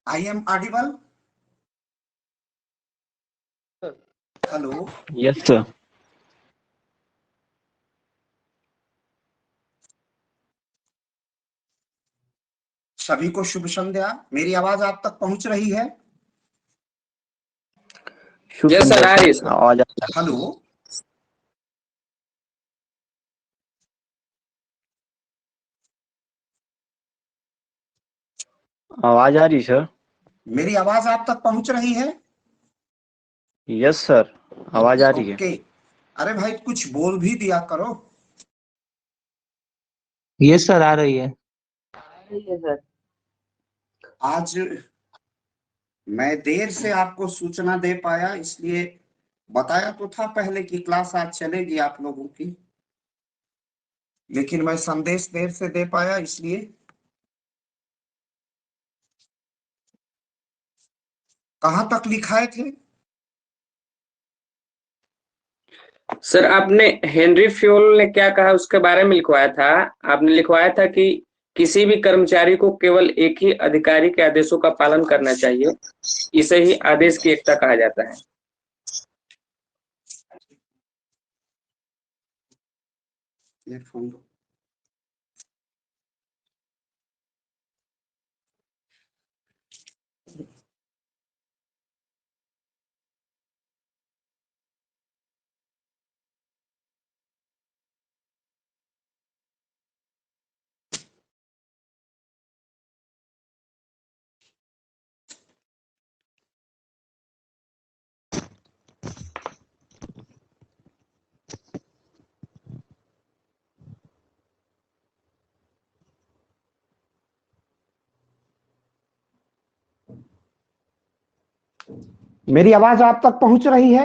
I am audible? Hello. Yes, sir. सभी को शुभ संध्या। मेरी आवाज आप तक पहुंच रही है? शुभ Yes, sir, संध्या आ रही है, सर, sir. आवाज आ रही है। हेलो। आवाज आ रही सर। मेरी आवाज आप तक पहुंच रही है? यस सर, आवाज आ रही है। ओके। अरे भाई कुछ बोल भी दिया करो। यस सर, आ रही है। आज मैं देर से आपको सूचना दे पाया, इसलिए बताया तो था पहले कि क्लास आज चलेगी आप लोगों की, लेकिन मैं संदेश देर से दे पाया, इसलिए कहां तक लिखाए थे? सर, आपने हेनरी फ्योल ने क्या कहा उसके बारे में लिखवाया था। आपने लिखवाया था कि किसी भी कर्मचारी को केवल एक ही अधिकारी के आदेशों का पालन करना चाहिए। इसे ही आदेश की एकता कहा जाता है। ये फोन दो। मेरी आवाज आप तक पहुंच रही है?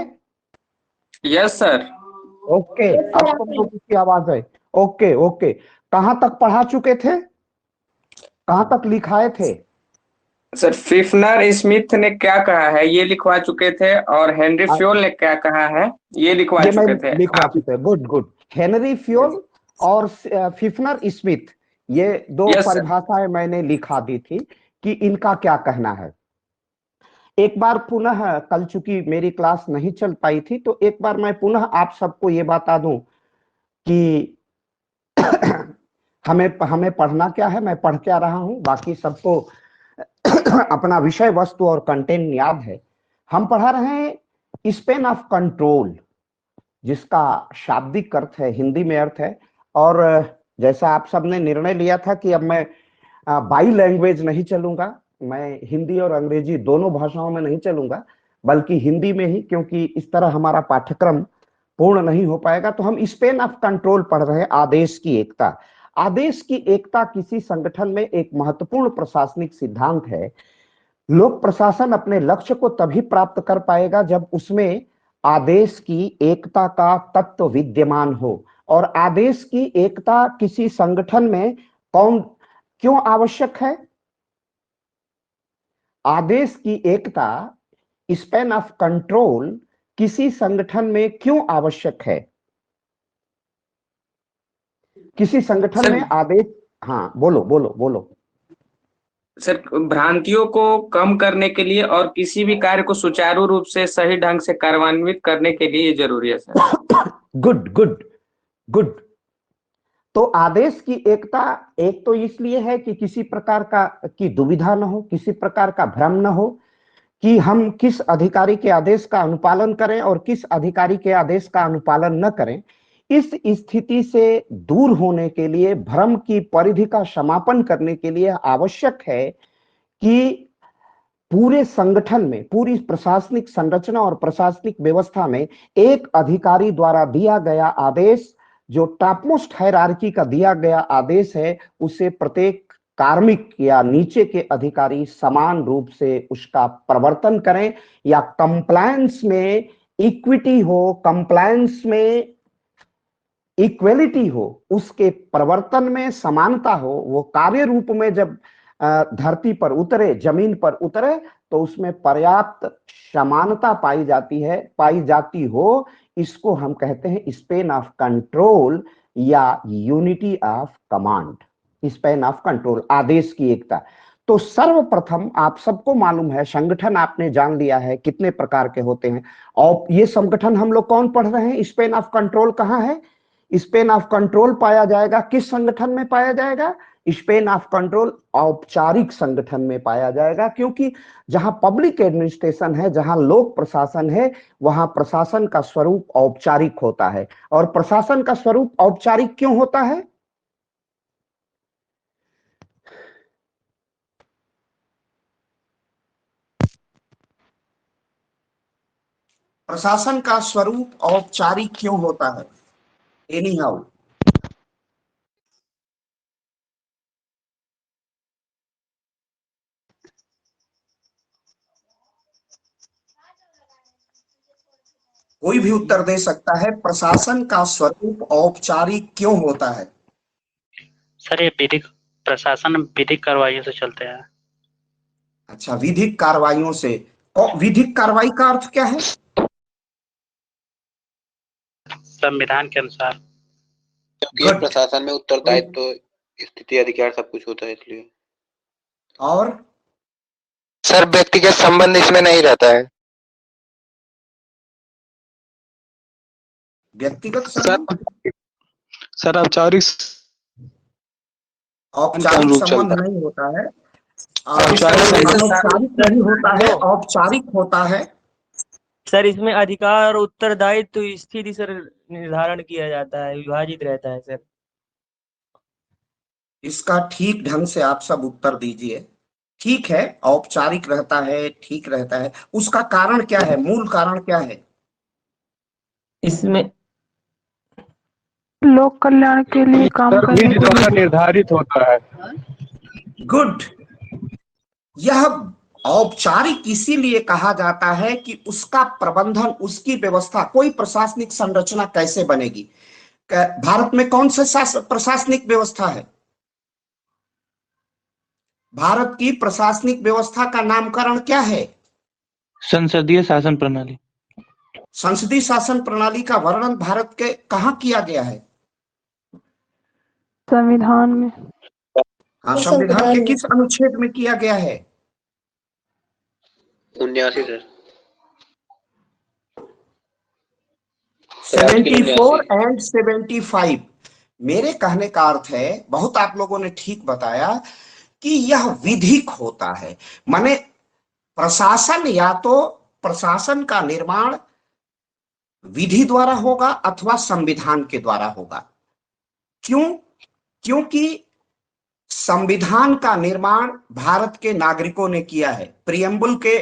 Yes sir. ओके, अब तुम लोगों की आवाज है। ओके ओके, कहां तक पढ़ा चुके थे? कहां तक लिखाए थे? सर, फिफनर स्मिथ ने क्या कहा है ये लिखवा चुके थे, और हेनरी फ्योल ने क्या कहा है ये लिखवा ये मैं चुके थे लिखवा आप। चुके। Good good. हेनरी फ्योल और फिफनर स्मिथ, ये दो यस सर। परिभाषाएं मैंने लिखा दी थी कि इनका क्या कहना है। एक बार पुनः, कल चूंकि मेरी क्लास नहीं चल पाई थी, तो एक बार मैं पुनः आप सबको ये बता दूं कि हमें हमें पढ़ना क्या है, मैं पढ़ क्या रहा हूं। बाकी सबको अपना विषय वस्तु और कंटेंट याद है। हम पढ़ा रहे हैं स्पेन ऑफ कंट्रोल, जिसका शाब्दिक अर्थ है, हिंदी में अर्थ है। और जैसा आप सबने निर्णय लिया था कि अब मैं बाई लैंग्वेज नहीं चलूंगा, मैं हिंदी और अंग्रेजी दोनों भाषाओं में नहीं चलूंगा, बल्कि हिंदी में ही, क्योंकि इस तरह हमारा पाठ्यक्रम पूर्ण नहीं हो पाएगा। तो हम स्पेन ऑफ कंट्रोल पढ़ रहे हैं, आदेश की एकता। आदेश की एकता किसी संगठन में एक महत्वपूर्ण प्रशासनिक सिद्धांत है। लोक प्रशासन अपने लक्ष्य को तभी प्राप्त कर पाएगा जब उसमें आदेश की एकता का तत्व विद्यमान हो। और आदेश की एकता किसी संगठन में क्यों आवश्यक है? आदेश की एकता, स्पैन ऑफ कंट्रोल, किसी संगठन में क्यों आवश्यक है? किसी संगठन में आदेश, हाँ बोलो बोलो बोलो। सर, भ्रांतियों को कम करने के लिए और किसी भी कार्य को सुचारू रूप से सही ढंग से कार्यान्वित करने के लिए ये जरूरी है सर। Good good good. तो आदेश की एकता एक तो इसलिए है कि किसी प्रकार की दुविधा न हो, किसी प्रकार का भ्रम न हो कि हम किस अधिकारी के आदेश का अनुपालन करें और किस अधिकारी के आदेश का अनुपालन न करें। इस स्थिति से दूर होने के लिए, भ्रम की परिधि का समापन करने के लिए आवश्यक है कि पूरे संगठन में, पूरी प्रशासनिक संरचना और प्रशासनिक व्यवस्था में एक अधिकारी द्वारा दिया गया आदेश, जो टॉपमोस्ट हायरार्की का दिया गया आदेश है, उसे प्रत्येक कार्मिक या नीचे के अधिकारी समान रूप से उसका प्रवर्तन करें, या कंप्लायंस में इक्विटी हो, कंप्लायंस में इक्वेलिटी हो, उसके प्रवर्तन में समानता हो। वो कार्य रूप में जब धरती पर उतरे, जमीन पर उतरे, तो उसमें पर्याप्त समानता पाई जाती हो। इसको हम कहते हैं स्पेन ऑफ कंट्रोल या unity of command. Span of control, आदेश की एकता। तो सर्वप्रथम आप सबको मालूम है, संगठन आपने जान लिया है कितने प्रकार के होते हैं। और ये संगठन हम लोग कौन पढ़ रहे हैं? स्पेन ऑफ कंट्रोल कहाँ है? स्पेन ऑफ कंट्रोल पाया जाएगा किस संगठन में पाया जाएगा? स्पेन ऑफ कंट्रोल औपचारिक संगठन में पाया जाएगा, क्योंकि जहां पब्लिक एडमिनिस्ट्रेशन है, जहां लोक प्रशासन है, वहां प्रशासन का स्वरूप औपचारिक होता है। और प्रशासन का स्वरूप औपचारिक क्यों होता है? प्रशासन का स्वरूप औपचारिक क्यों होता है? एनी हाउ, कोई भी उत्तर दे सकता है। प्रशासन का स्वरूप औपचारिक क्यों होता है? सर ये विधिक प्रशासन विधिक कार्रवाइयों से चलते हैं। अच्छा, विधिक कार्रवाइयों से। और विधिक कार्रवाई का अर्थ क्या है? संविधान के अनुसार। क्योंकि प्रशासन में उत्तरदायित्व, स्थिति, अधिकार सब कुछ होता है इसलिए। और सर व्यक्तिगत संबंध इसमें नहीं रहता है। व्यक्तिगत संबंध, सर औपचारिक औपचारिक संबंध नहीं होता है। अनौपचारिक नहीं होता है, औपचारिक होता है। सर इसमें अधिकार और उत्तरदायित्व स्थिति सर निर्धारण किया जाता है, विभाजित रहता है सर। इसका ठीक ढंग से आप सब उत्तर दीजिए। ठीक है, औपचारिक रहता है, ठीक रहता है। उसका कारण क्या है? मूल कारण क्या है? इसमें लोक कल्याण के लिए काम करने के लिए निर्धारित होता है। गुड। यह औपचारिक इसीलिए कहा जाता है कि उसका प्रबंधन, उसकी व्यवस्था, कोई प्रशासनिक संरचना कैसे बनेगी। भारत में कौन सा प्रशासनिक व्यवस्था है? भारत की प्रशासनिक व्यवस्था का नामकरण क्या है? संसदीय शासन प्रणाली। संसदीय शासन प्रणाली का वर्णन भारत के कहां किया गया है? संविधान में। हाँ, संविधान के किस अनुच्छेद में किया गया है? 79 सर। 74 एंड 75। मेरे कहने का अर्थ है, बहुत आप लोगों ने ठीक बताया कि यह विधिक होता है। माने प्रशासन, या तो प्रशासन का निर्माण विधि द्वारा होगा अथवा संविधान के द्वारा होगा। क्यों? क्योंकि संविधान का निर्माण भारत के नागरिकों ने किया है। प्रियम्बल के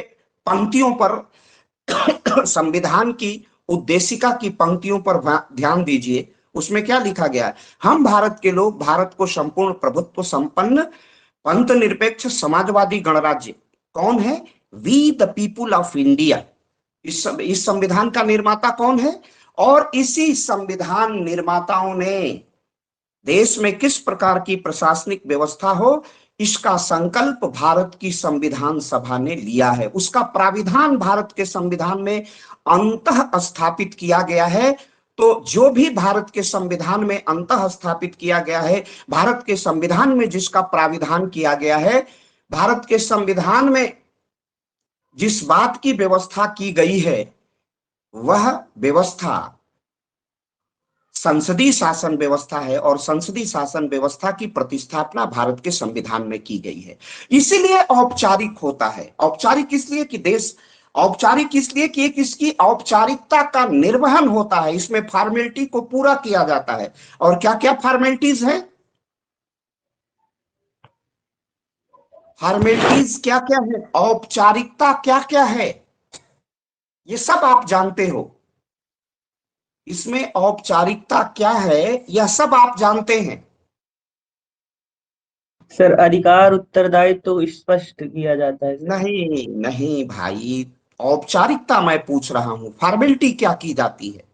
पंक्तियों पर संविधान की उद्देशिका की पंक्तियों पर ध्यान दीजिए। उसमें क्या लिखा गया है? हम भारत के लोग भारत को संपूर्ण प्रभुत्व संपन्न पंथ निरपेक्ष समाजवादी गणराज्य, कौन है? We the people of India. इस संविधान का निर्माता कौन है? और इसी संविधान निर्माताओं ने देश में किस प्रकार की प्रशासनिक व्यवस्था हो, इसका संकल्प भारत की संविधान सभा ने लिया है। उसका प्राविधान भारत के संविधान में अंतः स्थापित किया गया है। तो जो भी भारत के संविधान में अंतः स्थापित किया गया है, भारत के संविधान में जिसका प्राविधान किया गया है, भारत के संविधान में जिस बात की व्यवस्था की गई है, वह व्यवस्था संसदीय शासन व्यवस्था है। और संसदीय शासन व्यवस्था की प्रतिस्थापना भारत के संविधान में की गई है। इसीलिए औपचारिक होता है। औपचारिक इसलिए कि देश, औपचारिक इसलिए कि एक इसकी औपचारिकता का निर्वहन होता है, इसमें फॉर्मेलिटी को पूरा किया जाता है। और क्या क्या फॉर्मेलिटीज है? फॉर्मेलिटीज क्या क्या है? औपचारिकता क्या क्या है? ये सब आप जानते हो। इसमें औपचारिकता क्या है, यह सब आप जानते हैं। सर अधिकार उत्तरदायित्व तो स्पष्ट किया जाता है सर। नहीं नहीं भाई, औपचारिकता मैं पूछ रहा हूं, फॉर्मेलिटी क्या की जाती है?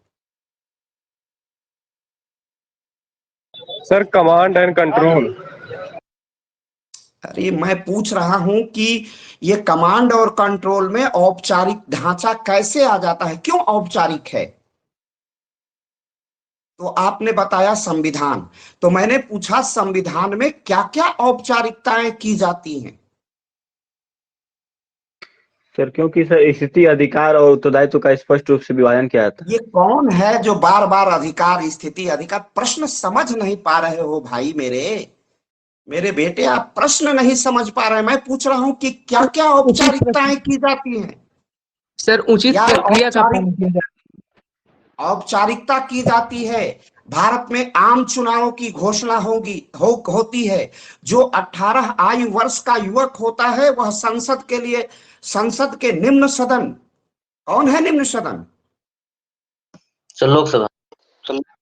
Sir command and control. अरे मैं पूछ रहा हूं कि ये कमांड और कंट्रोल में औपचारिक ढांचा कैसे आ जाता है, क्यों औपचारिक है? तो आपने बताया संविधान, तो मैंने पूछा संविधान में क्या क्या औपचारिकताएं की जाती हैं। सर क्योंकि सर स्थिति अधिकार और उत्तरदायित्व का स्पष्ट रूप से विभाजन किया जाता है। ये कौन है जो बार बार अधिकार स्थिति अधिकार, प्रश्न समझ नहीं पा रहे हो भाई मेरे बेटे, आप प्रश्न नहीं समझ पा रहे। मैं पूछ रहा हूं कि क्या क्या औपचारिकताएं की जाती हैं सर उचित या प्रक्रिया का पालन किया जाए। औपचारिकता की जाती है। भारत में आम चुनावों की घोषणा होती है। जो 18 आयु वर्ष का युवक होता है वह संसद के निम्न सदन, कौन है निम्न सदन? सर लोकसभा।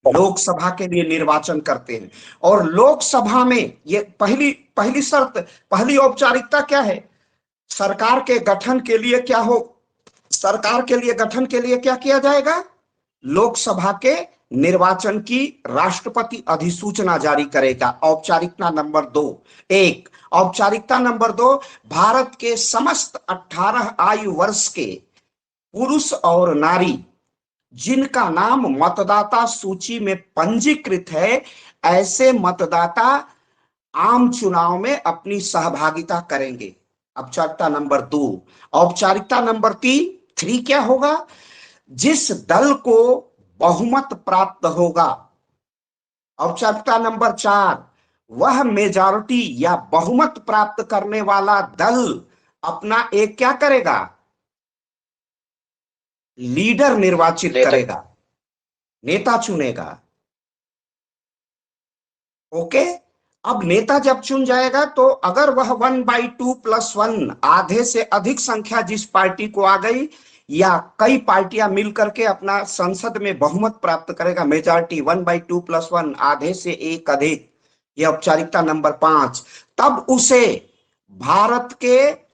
लोकसभा के लिए निर्वाचन करते हैं। और लोकसभा में ये पहली शर्त, पहली औपचारिकता क्या है? सरकार के गठन के लिए गठन के लिए क्या किया जाएगा? लोकसभा के निर्वाचन की राष्ट्रपति अधिसूचना जारी करेगा। औपचारिकता नंबर 2। औपचारिकता नंबर 2, भारत के समस्त 18 आयु वर्ष के पुरुष और नारी जिनका नाम मतदाता सूची में पंजीकृत है, ऐसे मतदाता आम चुनाव में अपनी सहभागिता करेंगे। औपचारिकता नंबर 2। औपचारिकता नंबर 3 क्या होगा? जिस दल को बहुमत प्राप्त होगा। औपचारिकता नंबर 4, वह मेजॉरिटी या बहुमत प्राप्त करने वाला दल अपना एक क्या करेगा? लीडर निर्वाचित करेगा, नेता चुनेगा। ओके, अब नेता जब चुन जाएगा तो अगर वह 1/2 + 1 आधे से अधिक संख्या जिस पार्टी को आ गई, या कई पार्टियां मिलकर के अपना संसद में बहुमत प्राप्त करेगा, मेजॉरिटी 1/2 + 1 आधे से एक अधिक, यह औपचारिकता नंबर 5, तब उसे भारत के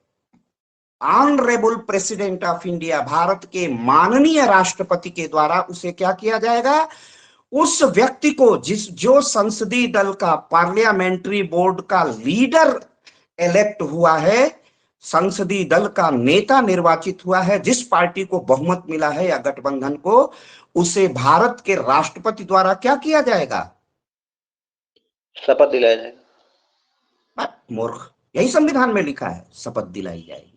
honourable president of India, Bharat के माननीय राष्ट्रपति के द्वारा उसे क्या किया जाएगा? उस व्यक्ति को जो संसदीय दल का पार्लियामेंट्री बोर्ड का लीडर इलेक्ट हुआ है, संसदीय दल का नेता निर्वाचित हुआ है, जिस पार्टी को बहुमत मिला है या गठबंधन को, उसे भारत के राष्ट्रपति द्वारा क्या किया जाएगा? शपथ दिलाया जाएगा। मूर्ख, यही संविधान में लिखा है, शपथ दिलाई जाएगी।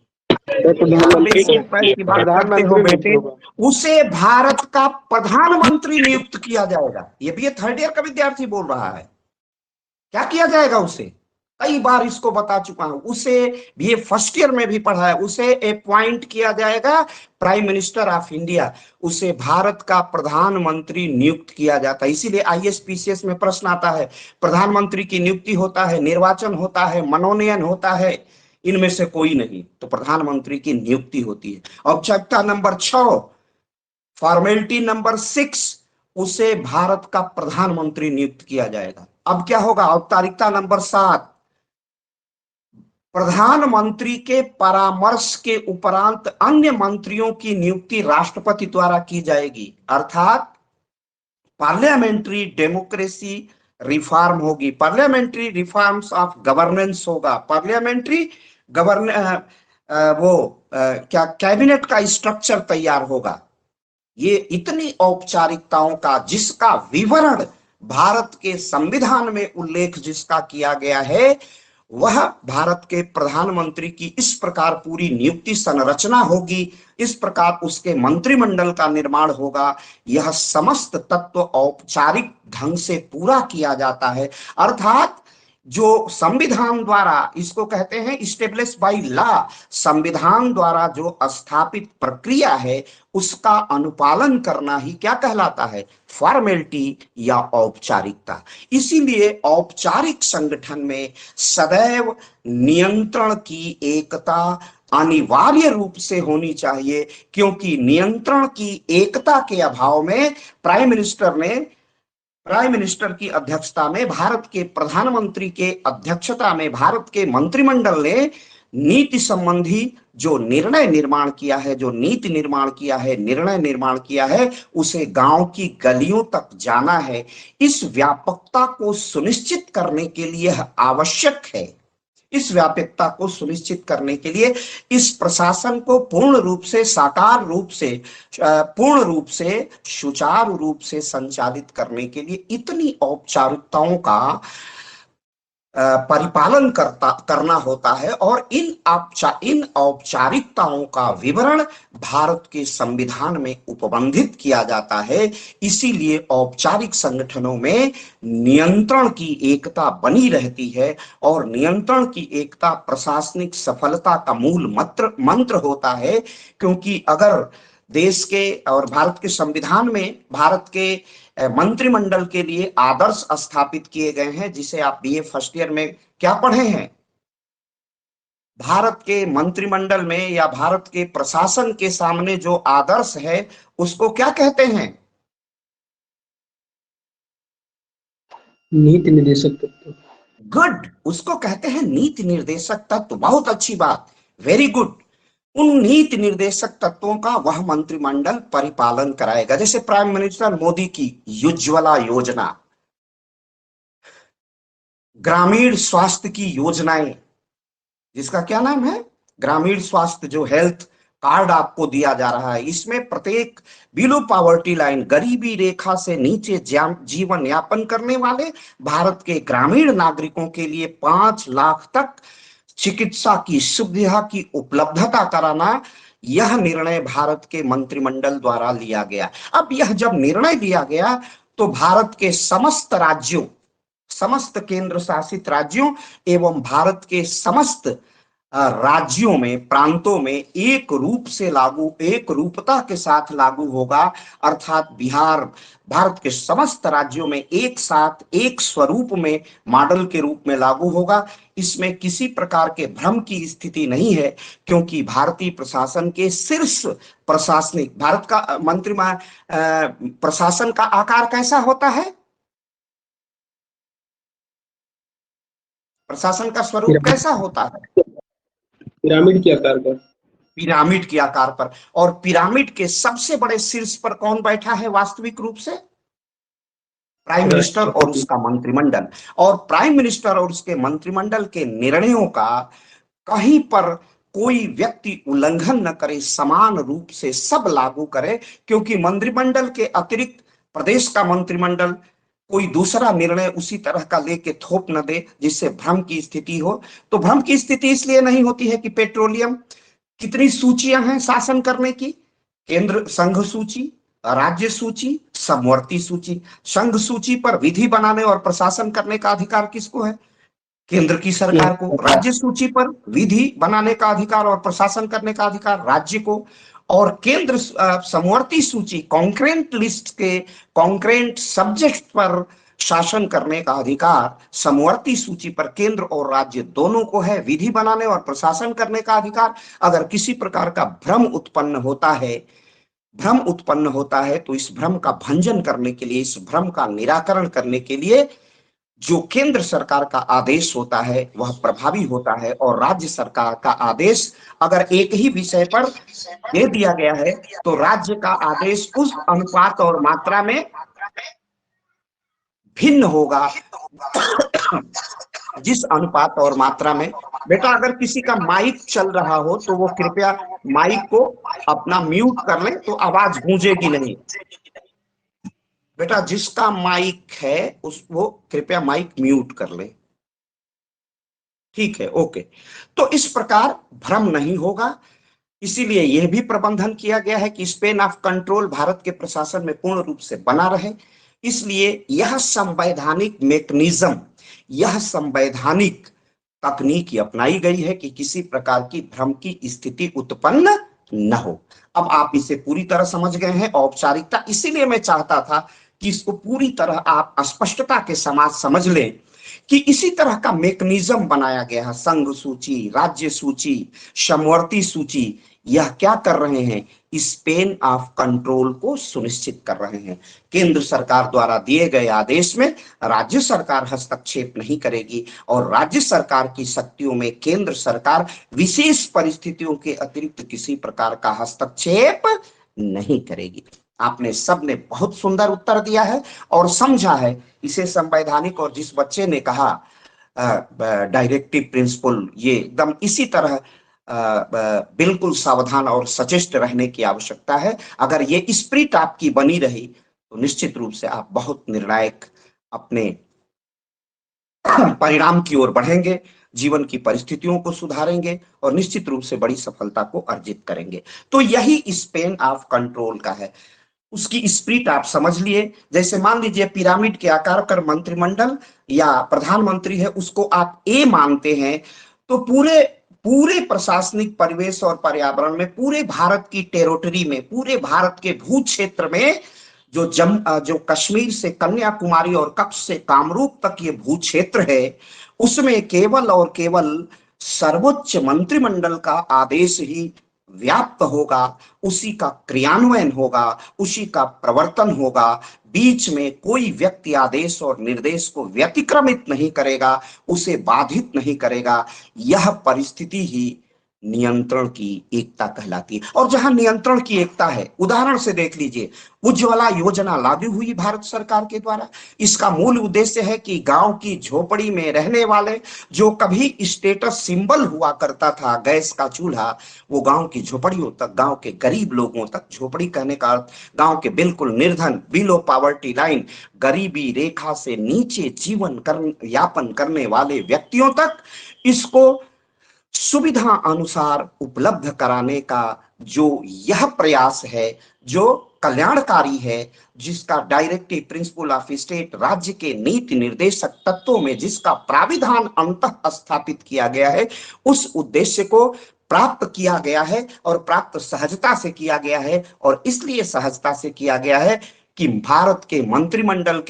प्रधानमंत्री उसे भारत का प्रधानमंत्री नियुक्त किया जाएगा। ये भी 3rd ईयर का विद्यार्थी बोल रहा है। क्या किया जाएगा उसे? कई बार इसको बता चुका हूं। उसे ये 1st ईयर में भी पढ़ा है। उसे अपॉइंट किया जाएगा प्राइम मिनिस्टर ऑफ इंडिया। उसे भारत का प्रधानमंत्री नियुक्त किया जाता है। इसीलिए ISPCS में प्रश्न आता है, प्रधानमंत्री की नियुक्ति होता है, निर्वाचन होता है, मनोनयन होता है, इनमें से कोई नहीं, तो प्रधानमंत्री की नियुक्ति होती है। औपचारिकता नंबर 6, फॉर्मेलिटी नंबर 6, उसे भारत का प्रधानमंत्री नियुक्त किया जाएगा। अब क्या होगा? औपचारिकता नंबर 7, प्रधानमंत्री के परामर्श के उपरांत अन्य मंत्रियों की नियुक्ति राष्ट्रपति द्वारा की जाएगी। अर्थात पार्लियामेंट्री डेमोक्रेसी रिफॉर्म होगी, पार्लियामेंट्री रिफॉर्म्स ऑफ गवर्नेंस होगा, पार्लियामेंट्री क्या कैबिनेट का स्ट्रक्चर तैयार होगा। ये इतनी औपचारिकताओं का, जिसका विवरण भारत के संविधान में उल्लेख जिसका किया गया है, वह भारत के प्रधानमंत्री की इस प्रकार पूरी नियुक्ति संरचना होगी, इस प्रकार उसके मंत्रिमंडल का निर्माण होगा। यह समस्त तत्व औपचारिक ढंग से पूरा किया जाता है। अर्थात जो संविधान द्वारा, इसको कहते हैं इस्टेब्लिश बाय लॉ, संविधान द्वारा जो स्थापित प्रक्रिया है उसका अनुपालन करना ही क्या कहलाता है? फॉर्मेलिटी या औपचारिकता। इसीलिए औपचारिक संगठन में सदैव नियंत्रण की एकता अनिवार्य रूप से होनी चाहिए, क्योंकि नियंत्रण की एकता के अभाव में प्राइम मिनिस्टर की अध्यक्षता में, भारत के प्रधानमंत्री के अध्यक्षता में भारत के मंत्रिमंडल ने नीति संबंधी जो निर्णय निर्माण किया है, जो नीति निर्माण किया है, निर्णय निर्माण किया है, उसे गांव की गलियों तक जाना है। इस व्यापकता को सुनिश्चित करने के लिए आवश्यक है, इस व्यापकता को सुनिश्चित करने के लिए इस प्रशासन को पूर्ण रूप से, साकार रूप से, पूर्ण रूप से, सुचारू रूप से संचालित करने के लिए इतनी औपचारिकताओं का परिपालन करना होता है और इन औपचारिकताओं का विवरण भारत के संविधान में उपबंधित किया जाता है। इसीलिए औपचारिक संगठनों में नियंत्रण की एकता बनी रहती है और नियंत्रण की एकता प्रशासनिक सफलता का मूल मंत्र होता है। क्योंकि अगर देश के और भारत के संविधान में भारत के मंत्रिमंडल के लिए आदर्श स्थापित किए गए हैं, जिसे आप बीए फर्स्ट ईयर में क्या पढ़े हैं, भारत के मंत्रिमंडल में या भारत के प्रशासन के सामने जो आदर्श है उसको क्या कहते हैं? नीति निर्देशक तत्व। गुड, उसको कहते हैं नीति निर्देशक तत्व। बहुत अच्छी बात, वेरी गुड। उन नीति निर्देशक तत्वों का वह मंत्रिमंडल परिपालन कराएगा। जैसे प्राइम मिनिस्टर मोदी की उज्ज्वला योजना, ग्रामीण स्वास्थ्य की योजनाएं, जिसका क्या नाम है, ग्रामीण स्वास्थ्य, जो हेल्थ कार्ड आपको दिया जा रहा है, इसमें प्रत्येक बिलो पॉवर्टी लाइन, गरीबी रेखा से नीचे जीवन यापन करने वाले भारत के ग्रामीण नागरिकों के लिए 5 लाख तक चिकित्सा की सुविधा की उपलब्धता कराना, यह निर्णय भारत के मंत्रिमंडल द्वारा लिया गया। अब यह जब निर्णय लिया गया तो भारत के समस्त राज्यों, समस्त केंद्र शासित राज्यों एवं भारत के समस्त राज्यों में, प्रांतों में एक रूप से लागू, एक रूपता के साथ लागू होगा। अर्थात बिहार भारत के समस्त राज्यों में एक साथ एक स्वरूप में मॉडल के रूप में लागू होगा। इसमें किसी प्रकार के भ्रम की स्थिति नहीं है, क्योंकि भारतीय प्रशासन के शीर्ष प्रशासनिक, भारत का प्रशासन का आकार कैसा होता है, प्रशासन का स्वरूप कैसा होता है? पिरामिड के आकार पर। पिरामिड के आकार पर। और पिरामिड के सबसे बड़े शीर्ष पर कौन बैठा है वास्तविक रूप से? प्राइम मिनिस्टर और उसका मंत्रिमंडल। और प्राइम मिनिस्टर और उसके मंत्रिमंडल के निर्णयों का कहीं पर कोई व्यक्ति उल्लंघन न करे, समान रूप से सब लागू करे। क्योंकि मंत्रिमंडल के अतिरिक्त प्रदेश का मंत्रिमंडल कोई दूसरा निर्णय उसी तरह का लेके थोप न दे जिससे भ्रम की स्थिति हो। तो भ्रम की स्थिति इसलिए नहीं होती है कि पेट्रोलियम, कितनी सूचियां हैं शासन करने की, केंद्र संघ सूची, राज्य सूची, समवर्ती सूची। संघ सूची पर विधि बनाने और प्रशासन करने का अधिकार किसको है? केंद्र की सरकार को। राज्य सूची पर विधि बनाने का अधिकार और प्रशासन करने का अधिकार राज्य को। और केंद्र समवर्ती सूची, कॉन्करेंट लिस्ट के कॉन्करेंट सब्जेक्ट पर शासन करने का अधिकार समवर्ती सूची पर केंद्र और राज्य दोनों को है। विधि बनाने और प्रशासन करने का अधिकार। अगर किसी प्रकार का भ्रम उत्पन्न होता है तो इस भ्रम का भंजन करने के लिए, इस भ्रम का निराकरण करने के लिए जो केंद्र सरकार का आदेश होता है वह प्रभावी होता है। और राज्य सरकार का आदेश अगर एक ही विषय पर दे दिया गया है तो राज्य का आदेश उस अनुपात और मात्रा में भिन्न होगा जिस अनुपात और मात्रा में। बेटा अगर किसी का माइक चल रहा हो तो वो कृपया माइक को अपना म्यूट कर ले, तो आवाज गूंजेगी नहीं। बेटा जिसका माइक है वो कृपया माइक म्यूट कर ले, ठीक है? ओके। तो इस प्रकार भ्रम नहीं होगा। इसीलिए यह भी प्रबंधन किया गया है कि स्पेन ऑफ कंट्रोल भारत के प्रशासन में पूर्ण रूप से बना रहे। इसलिए यह संवैधानिक मैकेनिज्म, यह संवैधानिक तकनीक अपनाई गई है कि किसी प्रकार की भ्रम की स्थिति उत्पन्न न हो। अब आप इसे पूरी तरह समझ गए हैं, औपचारिकता। इसीलिए मैं चाहता था कि इसको पूरी तरह आप स्पष्टता के साथ समझ लें कि इसी तरह का मैकेनिज्म बनाया गया है। संघ सूची, राज्य सूची, समवर्ती सूची, यह क्या कर रहे हैं? स्पेन ऑफ कंट्रोल को सुनिश्चित कर रहे हैं। केंद्र सरकार द्वारा दिए गए आदेश में राज्य सरकार हस्तक्षेप नहीं करेगी और राज्य सरकार की शक्तियों में केंद्र सरकार विशेष परिस्थितियों के अतिरिक्त किसी प्रकार का हस्तक्षेप नहीं करेगी। आपने सबने बहुत सुंदर उत्तर दिया है और समझा है इसे संवैधानिक। और जिस बच्चे ने कहा डायरेक्टिव प्रिंसिपल, ये एकदम इसी तरह बिल्कुल सावधान और सचेत रहने की आवश्यकता है। अगर ये स्पिरिट आपकी बनी रही तो निश्चित रूप से आप बहुत निर्णायक अपने परिणाम की ओर बढ़ेंगे, जीवन की परिस्थितियों को सुधारेंगे और निश्चित रूप से बड़ी सफलता को अर्जित करेंगे। तो यही स्पेन ऑफ कंट्रोल का है। उसकी स्पिरिट आप समझ लिए। जैसे मान लीजिए पिरामिड के आकार का मंत्रिमंडल या प्रधानमंत्री है, उसको आप ए मानते हैं, तो पूरे पूरे प्रशासनिक परिवेश और पर्यावरण में, पूरे भारत की टेरिटरी में, पूरे भारत के भू क्षेत्र में, जो कश्मीर से कन्याकुमारी और कच्छ से कामरूप तक ये भू क्षेत्र है, उसमें केवल और केवल सर्वोच्च मंत्रिमंडल का आदेश ही व्याप्त होगा, उसी का क्रियान्वयन होगा, उसी का प्रवर्तन होगा। बीच में कोई व्यक्ति आदेश और निर्देश को व्यतिक्रमित नहीं करेगा, उसे बाधित नहीं करेगा। यह परिस्थिति ही नियंत्रण की एकता कहलाती है। और जहां नियंत्रण की एकता है, उदाहरण से देख लीजिए, उज्ज्वला योजना लागू हुई भारत सरकार के द्वारा। इसका मूल उद्देश्य है कि गांव की झोपड़ी में रहने वाले, जो कभी स्टेटस सिंबल हुआ करता था गैस का चूल्हा, वो गांव की झोपड़ियों तक, गांव के गरीब लोगों तक, झोपड़ी कहने का अर्थ गांव के बिल्कुल निर्धन, बिलो पॉवर्टी लाइन, गरीबी रेखा से नीचे जीवन यापन करने वाले व्यक्तियों तक इसको सुविधा अनुसार उपलब्ध कराने का जो यह प्रयास है, जो कल्याणकारी है, जिसका डायरेक्टिव प्रिंसिपल ऑफ स्टेट, राज्य के नीति निर्देशक तत्वों में जिसका प्राविधान अंततः स्थापित किया गया है, उस उद्देश्य को प्राप्त किया गया है और प्राप्त सहजता से किया गया है। और इसलिए सहजता से किया गया है कि भारत के मंत्रिमंडल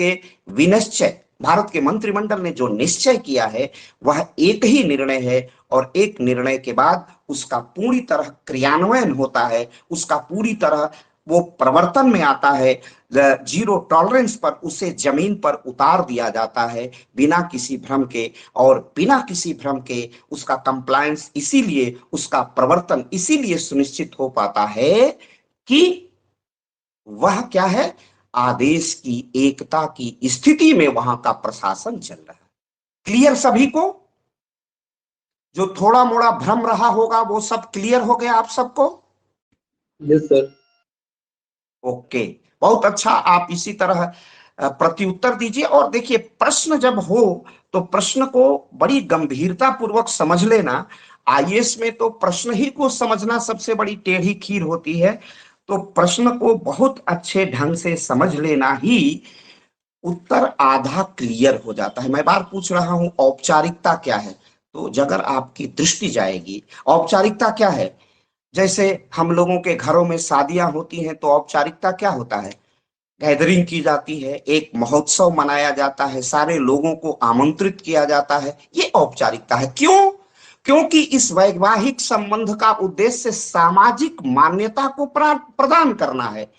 ने जो निश्चय किया है वह एक ही निर्णय है, और एक निर्णय के बाद उसका पूरी तरह क्रियान्वयन होता है, उसका पूरी तरह वो प्रवर्तन में आता है। जीरो टॉलरेंस पर उसे जमीन पर उतार दिया जाता है बिना किसी भ्रम के, और बिना किसी भ्रम के उसका कंप्लायंस, इसीलिए उसका प्रवर्तन इसीलिए सुनिश्चित हो पाता है कि वह क्या है, आदेश की एकता की स्थिति में वहां का प्रशासन चल रहा है। क्लियर सभी को? जो थोड़ा मोड़ा भ्रम रहा होगा वो सब क्लियर हो गया आप सबको? Yes sir. ओके, बहुत अच्छा। आप इसी तरह प्रत्युत्तर दीजिए। और देखिए, प्रश्न जब हो तो प्रश्न को बड़ी गंभीरता पूर्वक समझ लेना। आईएएस में तो प्रश्न ही को समझना सबसे बड़ी टेढ़ी खीर होती है, तो प्रश्न को बहुत अच्छे ढंग से समझ लेना ही उत्तर आधा क्लियर हो जाता है। मैं बार पूछ रहा हूं औपचारिकता क्या है, तो अगर आपकी दृष्टि जाएगी, औपचारिकता क्या है? जैसे हम लोगों के घरों में शादियां होती हैं तो औपचारिकता क्या होता है? गैदरिंग की जाती है, एक महोत्सव मनाया जाता है, सारे लोगों को आमंत्रित किया जाता है, ये औपचारिकता है। क्यों? क्योंकि इस वैवाहिक संबंध का उद्देश्य सामाजिक मान्यता को प्रदान करना है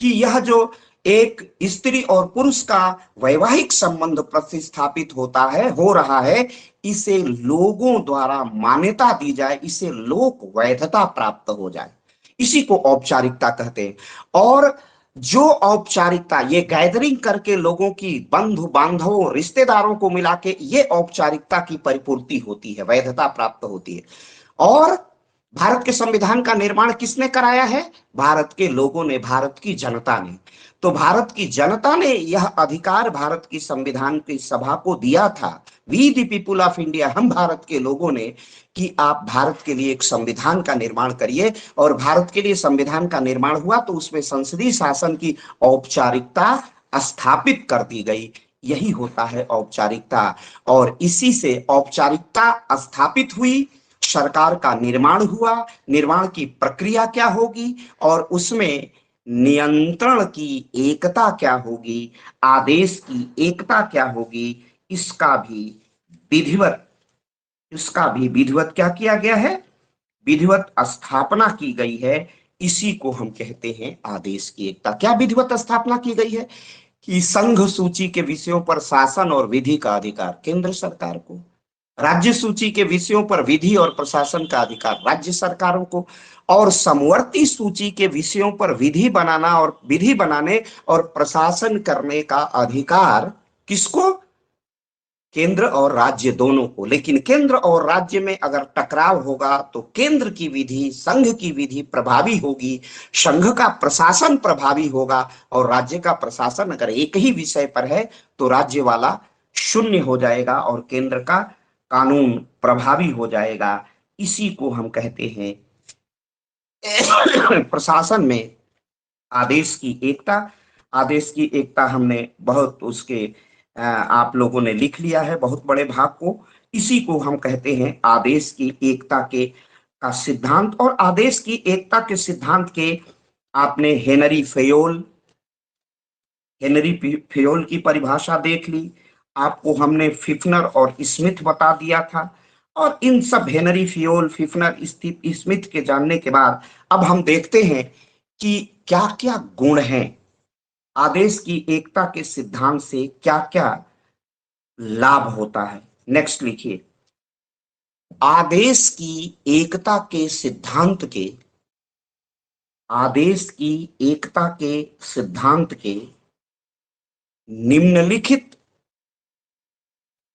कि यह जो एक स्त्री और पुरुष का वैवाहिक संबंध प्रतिस्थापित हो रहा है, इसे लोगों द्वारा मान्यता दी जाए, इसे लोक वैधता प्राप्त हो जाए, इसी को औपचारिकता कहते हैं। और जो औपचारिकता, ये गैदरिंग करके लोगों की, बंधु बांधवों, रिश्तेदारों को मिला के ये औपचारिकता की परिपूर्ति होती है, वैधता प्राप्त होती है। और भारत के संविधान का निर्माण किसने कराया है? भारत के लोगों ने, भारत की जनता ने। तो भारत की जनता ने यह अधिकार भारत की संविधान की सभा को दिया था, we the people of India, हम भारत के लोगों ने, कि आप भारत के लिए एक संविधान का निर्माण करिए। और भारत के लिए संविधान का निर्माण हुआ तो उसमें संसदीय शासन की औपचारिकता स्थापित कर दी गई। यही होता है औपचारिकता, और इसी से औपचारिकता स्थापित हुई, सरकार का निर्माण हुआ। निर्माण की प्रक्रिया क्या होगी और उसमें नियंत्रण की एकता क्या होगी, आदेश की एकता क्या होगी, इसका भी विधिवत क्या किया गया है? विधिवत स्थापना की गई है। इसी को हम कहते हैं आदेश की एकता। क्या विधिवत स्थापना की गई है? कि संघ सूची के विषयों पर शासन और विधि का अधिकार केंद्र सरकार को, राज्य सूची के विषयों पर विधि और प्रशासन का अधिकार राज्य सरकारों को, और समवर्ती सूची के विषयों पर विधि बनाने और प्रशासन करने का अधिकार किसको? केंद्र और राज्य दोनों को। लेकिन केंद्र और राज्य में अगर टकराव होगा तो केंद्र की विधि, संघ की विधि प्रभावी होगी, संघ का प्रशासन प्रभावी होगा, और राज्य का प्रशासन अगर एक ही विषय पर है तो राज्य वाला शून्य हो जाएगा और केंद्र का कानून प्रभावी हो जाएगा। इसी को हम कहते हैं प्रशासन में आदेश की एकता। आदेश की एकता हमने बहुत उसके आप लोगों ने लिख लिया है बहुत बड़े भाग को। इसी को हम कहते हैं आदेश की एकता के का सिद्धांत। और आदेश की एकता के सिद्धांत के आपने हेनरी फेयोल की परिभाषा देख ली, आपको हमने फिफनर और स्मिथ बता दिया था। और इन सब हेनरी फेयोल, फिफनर, स्मिथ के जानने के बाद अब हम देखते हैं कि क्या क्या गुण हैं आदेश की एकता के सिद्धांत से, क्या क्या लाभ होता है। नेक्स्ट लिखिए, आदेश की एकता के सिद्धांत के, आदेश की एकता के सिद्धांत के निम्नलिखित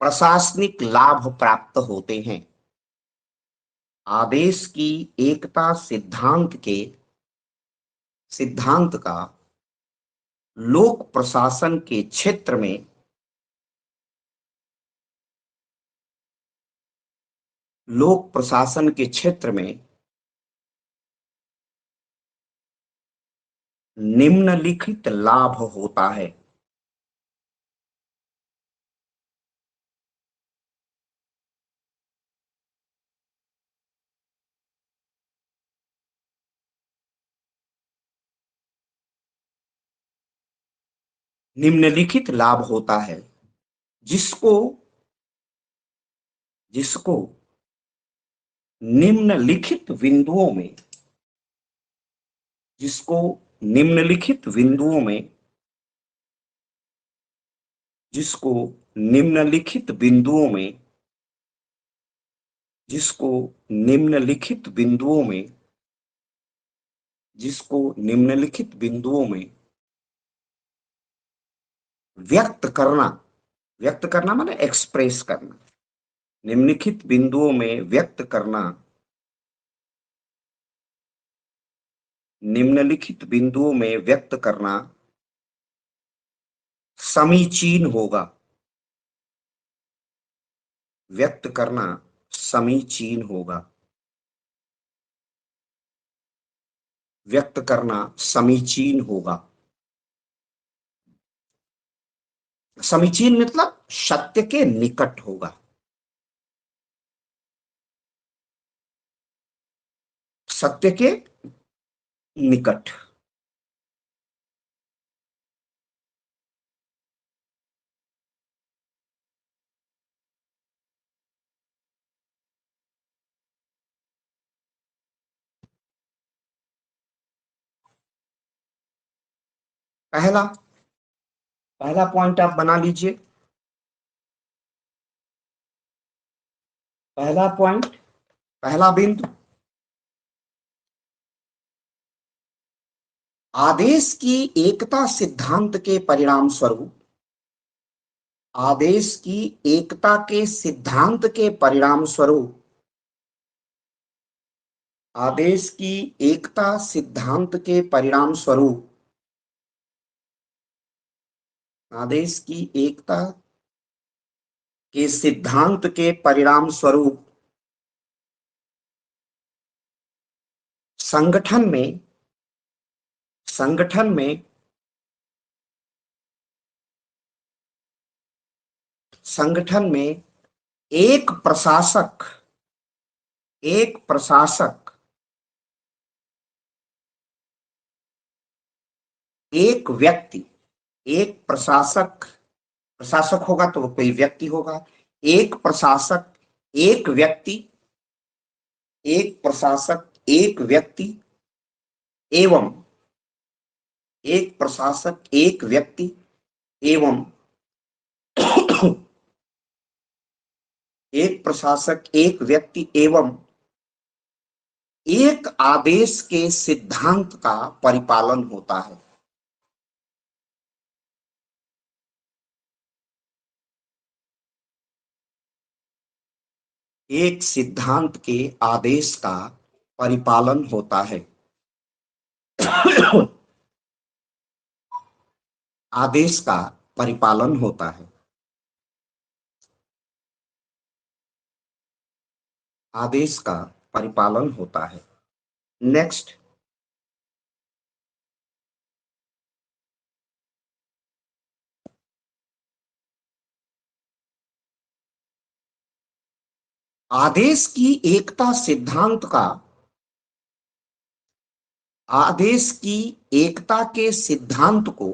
प्रशासनिक लाभ प्राप्त होते हैं। आदेश की एकता सिद्धांत का लोक प्रशासन के क्षेत्र में निम्नलिखित लाभ होता है। निम्नलिखित लाभ होता है जिसको निम्नलिखित बिंदुओं में व्यक्त करना माने एक्सप्रेस करना, निम्नलिखित बिंदुओं में व्यक्त करना, निम्नलिखित बिंदुओं में व्यक्त करना समीचीन होगा, व्यक्त करना समीचीन होगा, व्यक्त करना समीचीन होगा। समीचीन मतलब सत्य के निकट होगा, सत्य के निकट। पहला पॉइंट आप बना लीजिए। पहला पॉइंट, पहला बिंदु, आदेश की एकता सिद्धांत के परिणाम स्वरूप, आदेश की एकता के सिद्धांत के परिणाम स्वरूप, आदेश की एकता सिद्धांत के परिणाम स्वरूप, आदेश की एकता के सिद्धांत के परिणाम स्वरूप संगठन में एक प्रशासक, एक व्यक्ति, एक प्रशासक होगा तो वो कोई व्यक्ति होगा, एक प्रशासक, एक व्यक्ति, एक प्रशासक, एक व्यक्ति एवं एक प्रशासक, एक व्यक्ति एवं एक प्रशासक, एक व्यक्ति एवं एक आदेश के सिद्धांत का परिपालन होता है। एक सिद्धांत के आदेश का परिपालन होता है। आदेश का परिपालन होता है। आदेश का परिपालन होता है। नेक्स्ट, आदेश की एकता सिद्धांत का, आदेश की एकता के सिद्धांत को,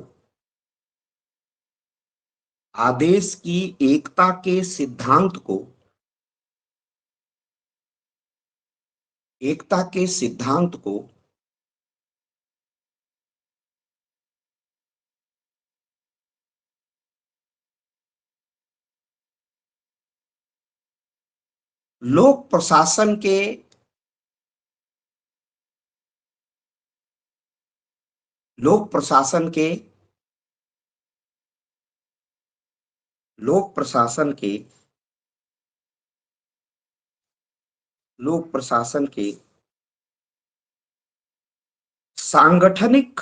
आदेश की एकता के सिद्धांत को, एकता के सिद्धांत को लोक प्रशासन के, लोक प्रशासन के, लोक प्रशासन के, लोक प्रशासन के सांगठनिक,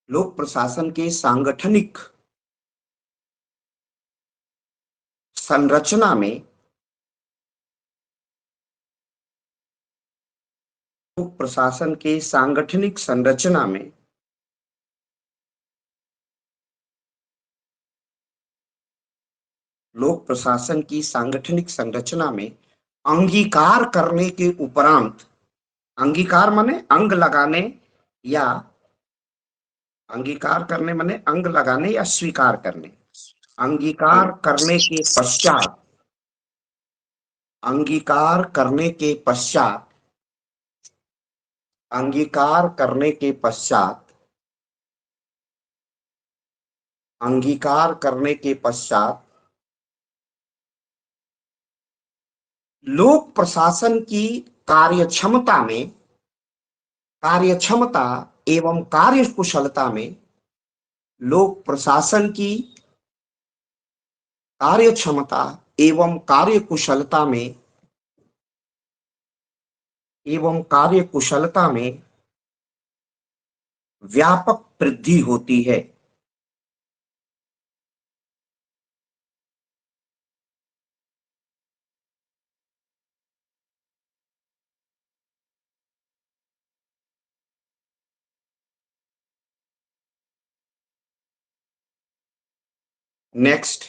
लोक प्रशासन के सांगठनिक संरचना में, लोक प्रशासन के सांगठनिक संरचना में लोक प्रशासन की सांगठनिक संरचना में अंगीकार करने के उपरांत, अंगीकार माने अंग लगाने, या अंगीकार करने माने अंग लगाने या स्वीकार करने, अंगीकार करने के पश्चात, अंगीकार करने के पश्चात, अंगीकार करने के पश्चात, अंगीकार करने के पश्चात लोक प्रशासन की कार्यक्षमता में, कार्यक्षमता एवं कार्यकुशलता में, लोक प्रशासन की कार्यक्षमता एवं कार्यकुशलता में, एवं कार्यकुशलता में व्यापक वृद्धि होती है। नेक्स्ट,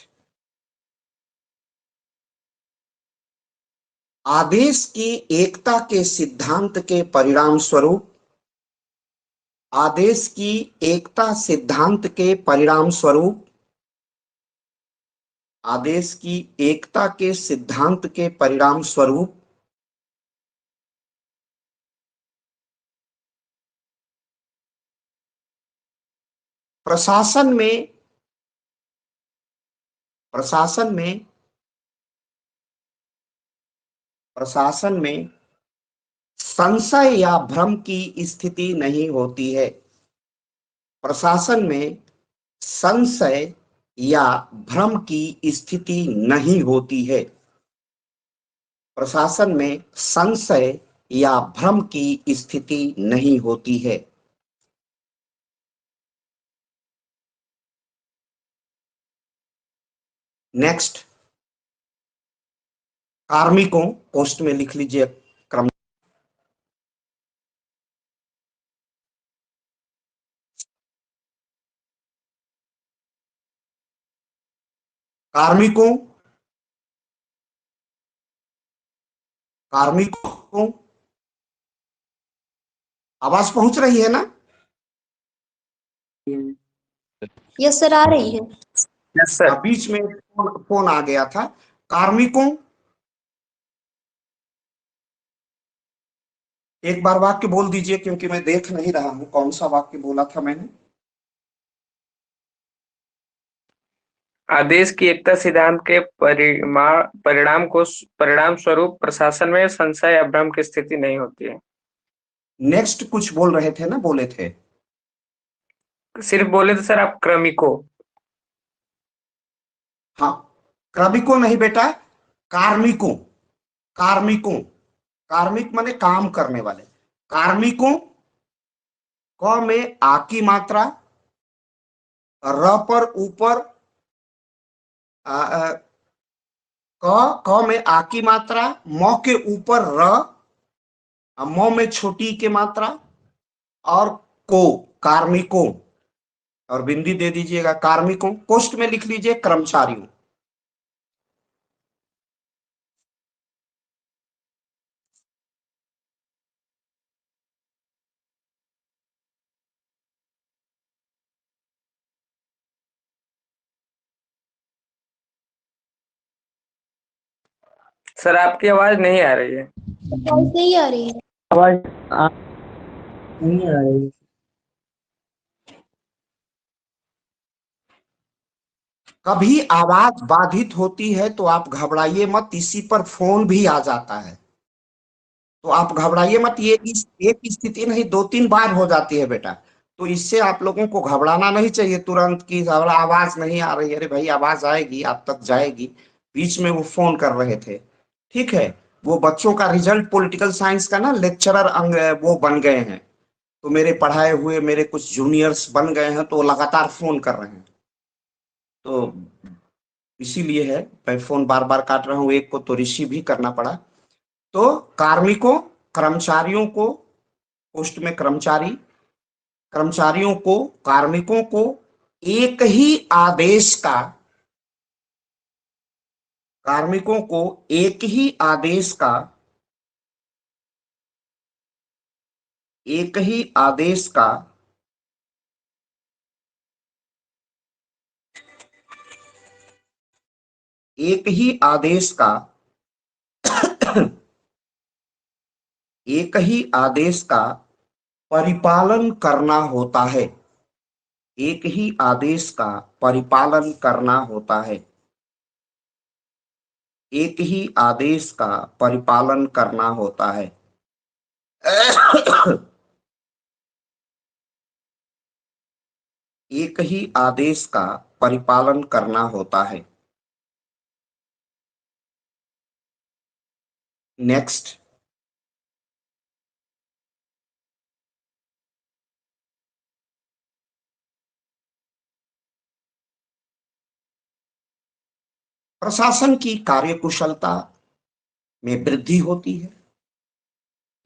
आदेश की एकता के सिद्धांत के परिणाम स्वरूप, आदेश की एकता सिद्धांत के परिणाम स्वरूप, आदेश की एकता के सिद्धांत के परिणाम स्वरूप प्रशासन में, प्रशासन में, प्रशासन में संशय या भ्रम की स्थिति नहीं होती है। प्रशासन में संशय या भ्रम की स्थिति नहीं होती है। प्रशासन में संशय या भ्रम की स्थिति नहीं होती है। नेक्स्ट, कार्मिकों, पोस्ट में लिख लीजिए क्रम, कार्मिकों, कार्मिकों, आवाज पहुंच रही है ना? यस सर, आ रही है। Yes sir. बीच में फोन आ गया था। कार्मिकों, एक बार वाक्य बोल दीजिए, क्योंकि मैं देख नहीं रहा हूं कौन सा वाक्य बोला था मैंने। आदेश की एकता सिद्धांत के परिणाम स्वरूप प्रशासन में संशय या भ्रम की स्थिति नहीं होती है। नेक्स्ट कुछ बोल रहे थे ना, बोले थे? सिर्फ बोले थे सर आप क्रमिकों। हाँ, क्रमिकों नहीं बेटा, कार्मिकों, कार्मिकों, कार्मिक माने काम करने वाले। कार्मिकों, क में आ की मात्रा, र पर ऊपर क में आ की मात्रा, मौ के ऊपर र, मौ में छोटी की मात्रा, और को कार्मिकों, और बिंदी दे दीजिएगा कार्मिकों, कोष्ठ में लिख लीजिए कर्मचारियों। सर आपकी आवाज नहीं आ रही है। वॉइस नहीं आ रही है। आवाज नहीं आ रही। कभी आवाज बाधित होती है तो आप घबराइए मत, इसी पर फोन भी आ जाता है, तो आप घबराइए मत। ये एक स्थिति नहीं, 2-3 बार हो जाती है बेटा, तो इससे आप लोगों को घबराना नहीं चाहिए तुरंत कि आवाज नहीं आ रही है। अरे भाई आवाज आएगी, आप तक जाएगी। बीच में वो फोन कर रहे थे, ठीक है। वो बच्चों का रिजल्ट पॉलिटिकल साइंस का ना लेक्चरर अंग वो बन गए हैं, तो मेरे पढ़ाए हुए मेरे कुछ जूनियर्स बन गए हैं, तो वो लगातार फोन कर रहे हैं, तो इसीलिए है मैं फोन बार बार काट रहा हूँ। एक को तो रिसीव भी करना पड़ा। तो कार्मिकों, कर्मचारियों को, पोस्ट में कर्मचारी, कर्मचारियों को, कार्मिकों को एक ही आदेश का, कार्मिकों को एक ही आदेश का, एक ही आदेश का एक ही आदेश का एक ही आदेश का परिपालन करना होता है। एक ही आदेश का परिपालन करना होता है। एक ही आदेश का परिपालन करना होता है। एक ही आदेश का परिपालन करना होता है। नेक्स्ट, प्रशासन की कार्यकुशलता में वृद्धि होती है,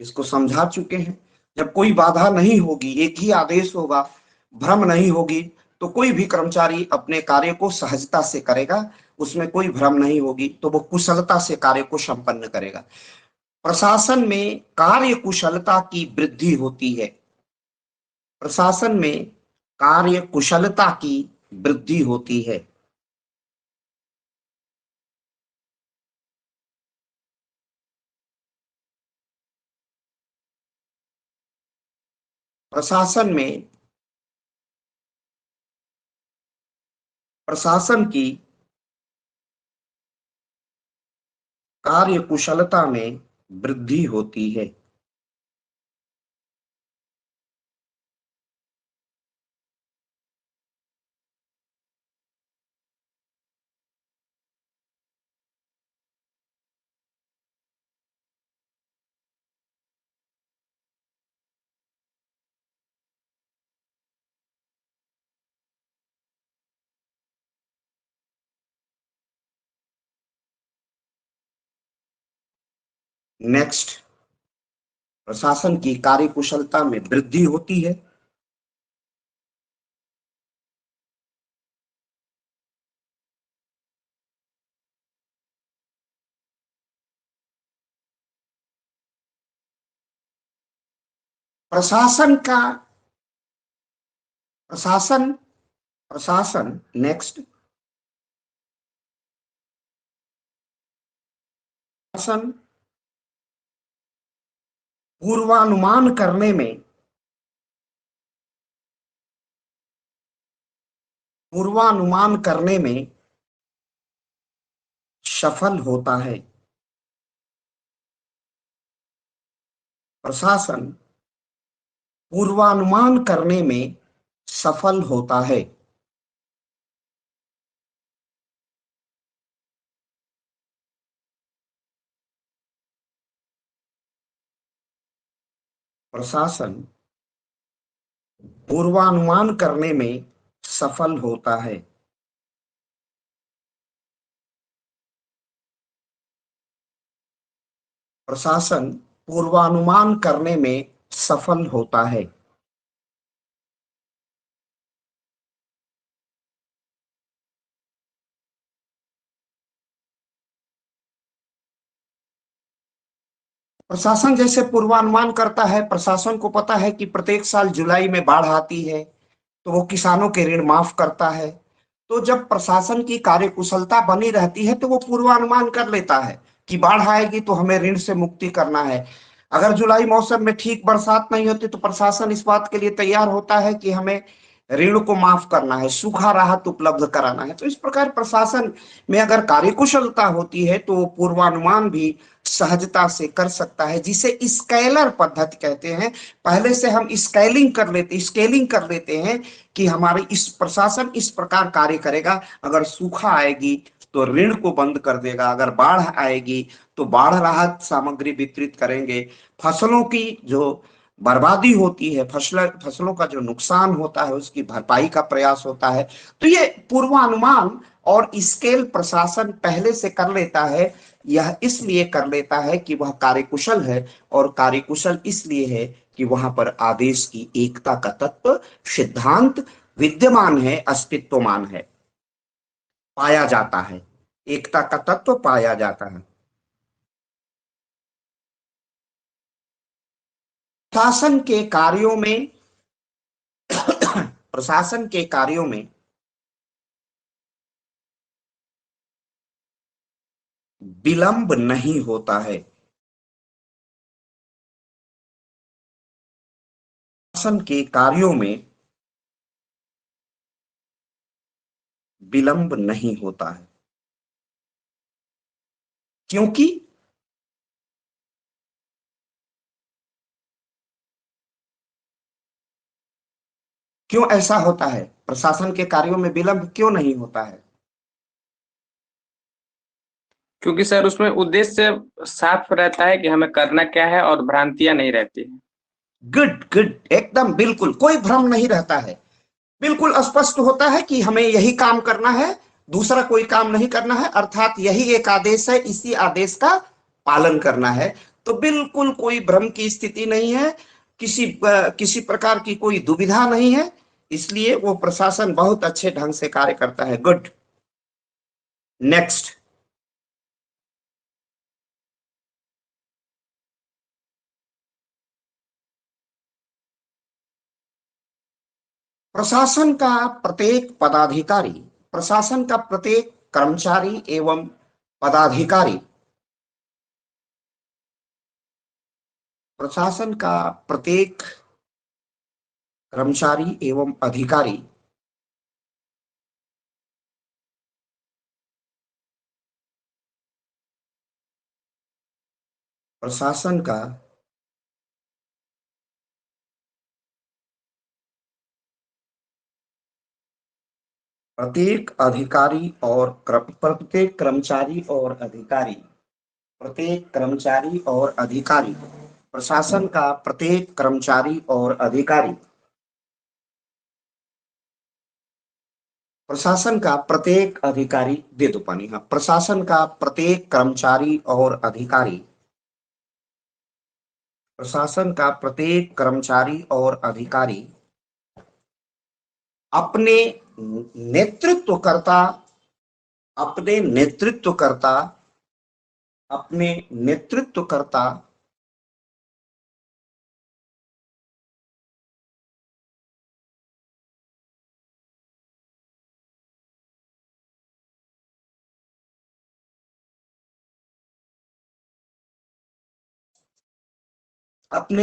इसको समझा चुके हैं। जब कोई बाधा नहीं होगी, एक ही आदेश होगा, भ्रम नहीं होगी, तो कोई भी कर्मचारी अपने कार्य को सहजता से करेगा, उसमें कोई भ्रम नहीं होगी, तो वो कुशलता से कार्य को संपन्न करेगा। प्रशासन में कार्य कुशलता की वृद्धि होती है। प्रशासन में कार्य कुशलता की वृद्धि होती है। प्रशासन में, प्रशासन की कार्य कुशलता में वृद्धि होती है। नेक्स्ट, प्रशासन की कार्यकुशलता में वृद्धि होती है। प्रशासन का, प्रशासन, प्रशासन, नेक्स्ट, प्रशासन पूर्वानुमान करने में, पूर्वानुमान करने में सफल होता है। प्रशासन पूर्वानुमान करने में सफल होता है। प्रशासन पूर्वानुमान करने में सफल होता है। प्रशासन पूर्वानुमान करने में सफल होता है। प्रशासन जैसे पूर्वानुमान करता है, प्रशासन को पता है कि प्रत्येक साल जुलाई में बाढ़ आती है, तो वो किसानों के ऋण माफ करता है। तो जब प्रशासन की कार्यकुशलता बनी रहती है तो वो पूर्वानुमान कर लेता है कि बाढ़ आएगी तो हमें ऋण से मुक्ति करना है। अगर जुलाई मौसम में ठीक बरसात नहीं होती तो प्रशासन इस बात के लिए तैयार होता है कि हमें ऋण को माफ करना है, सूखा राहत उपलब्ध कराना है। तो इस प्रकार प्रशासन में अगर कार्यकुशलता होती है तो वो पूर्वानुमान भी सहजता से कर सकता है, जिसे स्केलर पद्धति कहते हैं। पहले से हम स्केलिंग कर लेते हैं कि हमारी इस प्रशासन इस प्रकार कार्य करेगा। अगर सूखा आएगी तो ऋण को बंद कर देगा, अगर बाढ़ आएगी तो बाढ़ राहत सामग्री वितरित करेंगे, फसलों की जो बर्बादी होती है, फसलों का जो नुकसान होता है उसकी भरपाई का प्रयास होता है। तो ये पूर्वानुमान और स्केल प्रशासन पहले से कर लेता है। यह इसलिए कर लेता है कि वह कार्यकुशल है, और कार्यकुशल इसलिए है कि वहां पर आदेश की एकता का तत्व सिद्धांत विद्यमान है, अस्तित्वमान है, पाया जाता है, एकता का तत्व पाया जाता है। प्रशासन के कार्यों में विलंब नहीं होता है। प्रशासन के कार्यों में विलंब नहीं होता है, क्योंकि क्यों ऐसा होता है? प्रशासन के कार्यों में विलंब क्यों नहीं होता है? क्योंकि सर उसमें उद्देश्य साफ रहता है कि हमें करना क्या है और भ्रांतियां नहीं रहती है। गुड, एकदम बिल्कुल कोई भ्रम नहीं रहता है, बिल्कुल स्पष्ट होता है कि हमें यही काम करना है, दूसरा कोई काम नहीं करना है, अर्थात यही एक आदेश है, इसी आदेश का पालन करना है। तो बिल्कुल कोई भ्रम की स्थिति नहीं है, किसी प्रकार की कोई दुविधा नहीं है, इसलिए वो प्रशासन बहुत अच्छे ढंग से कार्य करता है। Good, next. प्रशासन का प्रत्येक कर्मचारी एवं पदाधिकारी, प्रशासन का प्रत्येक कर्मचारी एवं अधिकारी प्रशासन का प्रत्येक कर्मचारी और अधिकारी, प्रशासन का प्रत्येक कर्मचारी और अधिकारी, प्रशासन का प्रत्येक अधिकारी, दे दो पानी। हाँ, प्रशासन का प्रत्येक कर्मचारी और अधिकारी, प्रशासन का प्रत्येक कर्मचारी और अधिकारी अपने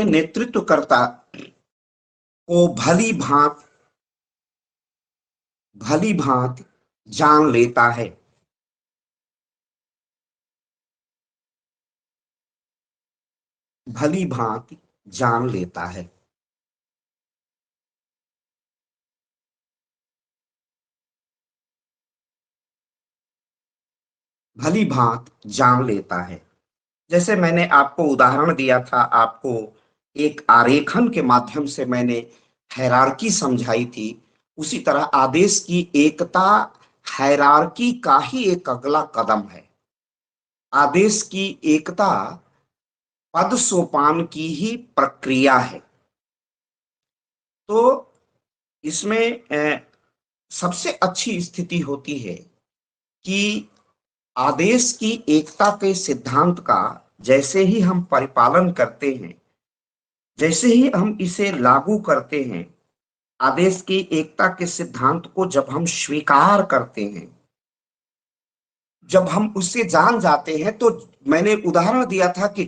नेतृत्वकर्ता को भली भांति जान लेता है। भली भांति जान लेता है। भली भांति जान लेता है। जैसे मैंने आपको उदाहरण दिया था, आपको एक आरेखन के माध्यम से मैंने हायरार्की समझाई थी, उसी तरह आदेश की एकता हायरार्की का ही एक अगला कदम है। आदेश की एकता पद सोपान की ही प्रक्रिया है। तो इसमें सबसे अच्छी स्थिति होती है कि आदेश की एकता के सिद्धांत का जैसे ही हम परिपालन करते हैं, जैसे ही हम इसे लागू करते हैं, आदेश की एकता के सिद्धांत को जब हम स्वीकार करते हैं, जब हम उससे जान जाते हैं, तो मैंने उदाहरण दिया था कि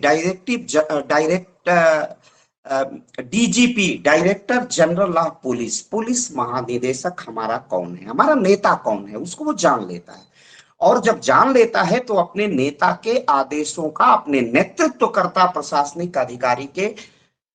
DGP, director general of police, police महानिदेशक हमारा कौन है, हमारा नेता कौन है, उसको वो जान लेता है। और जब जान लेता है तो अपने नेता के आदेशों का, अपने नेतृत्वकर्ता प्रशासनिक अधिकारी के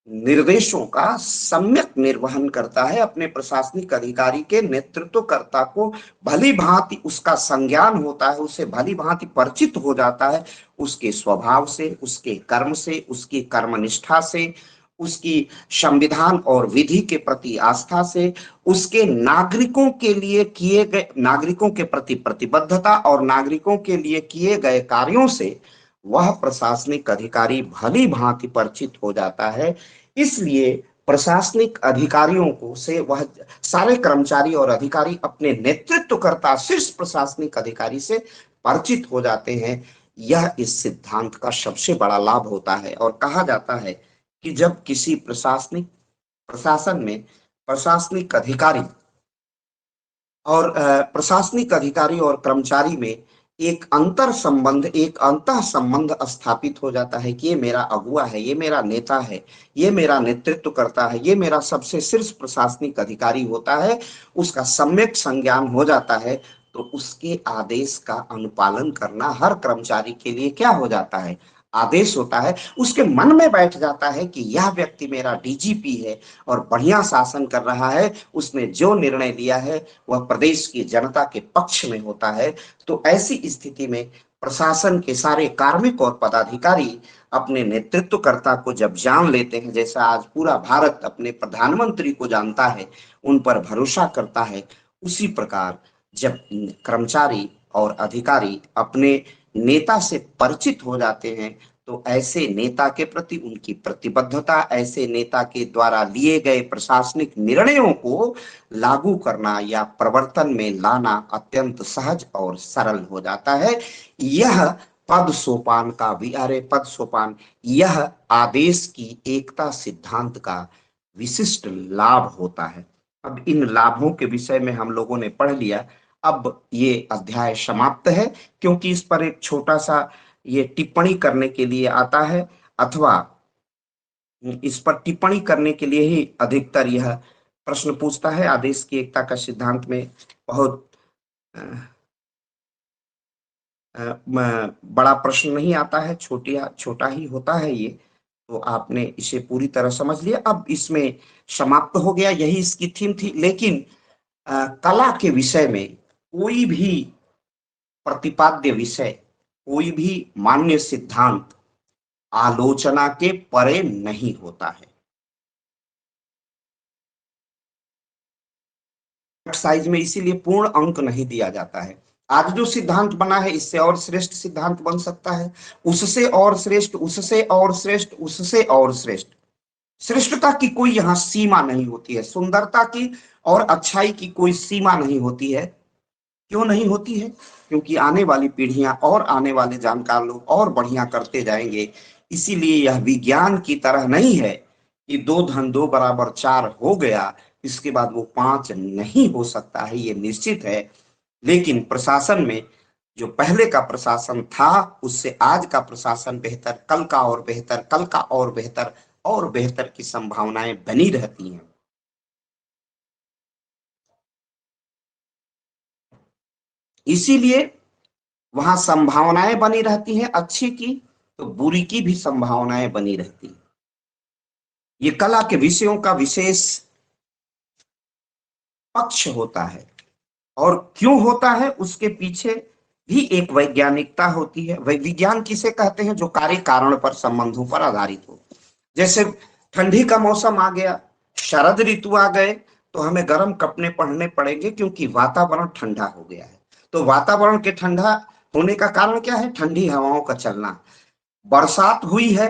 निर्देशों का सम्यक निर्वहन करता है। अपने प्रशासनिक अधिकारी के नेतृत्वकर्ता को भली भांति उसका संज्ञान होता है, उससे भली भांति परिचित हो जाता है, उसके स्वभाव से, उसके कर्म से, उसकी कर्मनिष्ठा से, उसकी संविधान और विधि के प्रति आस्था से, उसके नागरिकों के लिए किए गए, नागरिकों के प्रति प्रतिबद्धता और नागरिकों के लिए किए गए कार्यों से वह प्रशासनिक अधिकारी भली भांति परिचित हो जाता है। इसलिए प्रशासनिक अधिकारियों को से वह सारे कर्मचारी और अधिकारी अपने नेतृत्वकर्ता शीर्ष प्रशासनिक अधिकारी से परिचित हो जाते हैं। यह इस सिद्धांत का सबसे बड़ा लाभ होता है। और कहा जाता है कि जब किसी प्रशासन में प्रशासनिक अधिकारी और कर्मचारी में एक अंतर संबंध, एक अंतः संबंध स्थापित हो जाता है कि ये मेरा अगुआ है, ये मेरा नेता है, ये मेरा नेतृत्व करता है, ये मेरा सबसे शीर्ष प्रशासनिक अधिकारी होता है, उसका सम्यक संज्ञान हो जाता है, तो उसके आदेश का अनुपालन करना हर कर्मचारी के लिए क्या हो जाता है, आदेश होता है। उसके मन में बैठ जाता है कि यह व्यक्ति मेरा डीजीपी है और बढ़िया शासन कर रहा है, उसने जो निर्णय लिया है वह प्रदेश की जनता के पक्ष में होता है। तो ऐसी स्थिति में प्रशासन के सारे कार्मिक और पदाधिकारी अपने नेतृत्वकर्ता को जब जान लेते हैं, जैसा आज पूरा भारत अपने प्रधानमंत्री को जानता है, उन पर भरोसा करता है, उसी प्रकार जब कर्मचारी और अधिकारी अपने नेता से परिचित हो जाते हैं तो ऐसे नेता के प्रति उनकी प्रतिबद्धता, ऐसे नेता के द्वारा लिए गए प्रशासनिक निर्णयों को लागू करना या प्रवर्तन में लाना अत्यंत सहज और सरल हो जाता है। यह पद सोपान का पद सोपान, यह आदेश की एकता सिद्धांत का विशिष्ट लाभ होता है। अब इन लाभों के विषय में हम लोगों ने पढ़ लिया। अब ये अध्याय समाप्त है, क्योंकि इस पर एक छोटा सा ये टिप्पणी करने के लिए आता है, अथवा इस पर टिप्पणी करने के लिए ही अधिकतर यह प्रश्न पूछता है। आदेश की एकता का सिद्धांत में बहुत बड़ा प्रश्न नहीं आता है, छोटा ही होता है ये। तो आपने इसे पूरी तरह समझ लिया। अब इसमें समाप्त हो गया, यही इसकी थीम थी। लेकिन कला के विषय में कोई भी प्रतिपाद्य विषय, कोई भी मान्य सिद्धांत आलोचना के परे नहीं होता है। एक्सरसाइज में इसीलिए पूर्ण अंक नहीं दिया जाता है। आज जो सिद्धांत बना है इससे और श्रेष्ठ सिद्धांत बन सकता है, उससे और श्रेष्ठ, उससे और श्रेष्ठ, उससे और श्रेष्ठ। श्रेष्ठता की कोई यहाँ सीमा नहीं होती है, सुंदरता की और अच्छाई की कोई सीमा नहीं होती है। क्यों नहीं होती है? क्योंकि आने वाली पीढ़ियां और आने वाले जानकार लोग और बढ़िया करते जाएंगे। इसीलिए यह विज्ञान की तरह नहीं है कि 2 + 2 = 4 हो गया, इसके बाद वो 5 नहीं हो सकता है, ये निश्चित है। लेकिन प्रशासन में जो पहले का प्रशासन था उससे आज का प्रशासन बेहतर, कल का और बेहतर, कल का और बेहतर की संभावनाएं बनी रहती हैं। इसीलिए वहां संभावनाएं बनी रहती हैं अच्छी की, तो बुरी की भी संभावनाएं बनी रहती हैं। ये कला के विषयों का विशेष पक्ष होता है, और क्यों होता है उसके पीछे भी एक वैज्ञानिकता होती है। विज्ञान किसे कहते हैं? जो कार्य कारण पर, संबंधों पर आधारित हो। जैसे ठंडी का मौसम आ गया, शरद ऋतु आ गए, तो हमें गर्म कपड़े पहनने पड़ेंगे क्योंकि वातावरण ठंडा हो गया है। तो वातावरण के ठंडा होने का कारण क्या है? ठंडी हवाओं का चलना। बरसात हुई है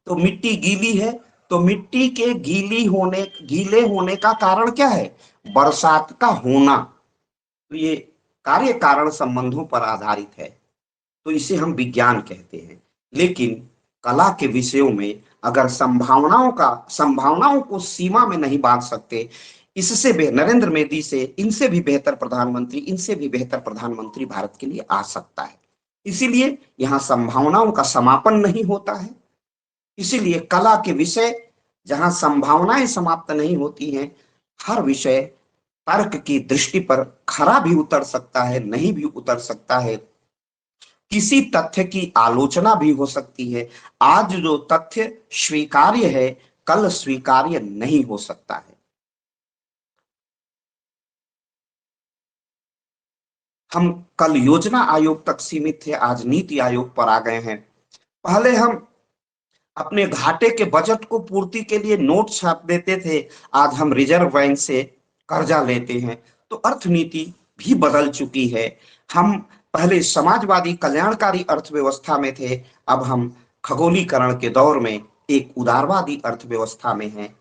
तो मिट्टी गीली है, तो मिट्टी के गीले होने का कारण क्या है? बरसात का होना। तो ये कार्य कारण संबंधों पर आधारित है, तो इसे हम विज्ञान कहते हैं। लेकिन कला के विषयों में अगर संभावनाओं को सीमा में नहीं बांध सकते, इससे नरेंद्र मोदी से इनसे भी बेहतर प्रधानमंत्री भारत के लिए आ सकता है। इसीलिए यहाँ संभावनाओं का समापन नहीं होता है। इसीलिए कला के विषय जहां संभावनाएं समाप्त नहीं होती हैं, हर विषय तर्क की दृष्टि पर खरा भी उतर सकता है, नहीं भी उतर सकता है। किसी तथ्य की आलोचना भी हो सकती है। आज जो तथ्य स्वीकार्य है, कल स्वीकार्य नहीं हो सकता है। हम कल योजना आयोग तक सीमित थे, आज नीति आयोग पर आ गए हैं। पहले हम अपने घाटे के बजट को पूर्ति के लिए नोट छाप देते थे, आज हम रिजर्व बैंक से कर्जा लेते हैं। तो अर्थनीति भी बदल चुकी है। हम पहले समाजवादी कल्याणकारी अर्थव्यवस्था में थे, अब हम खगोलीकरण के दौर में एक उदारवादी अर्थव्यवस्था में हैं।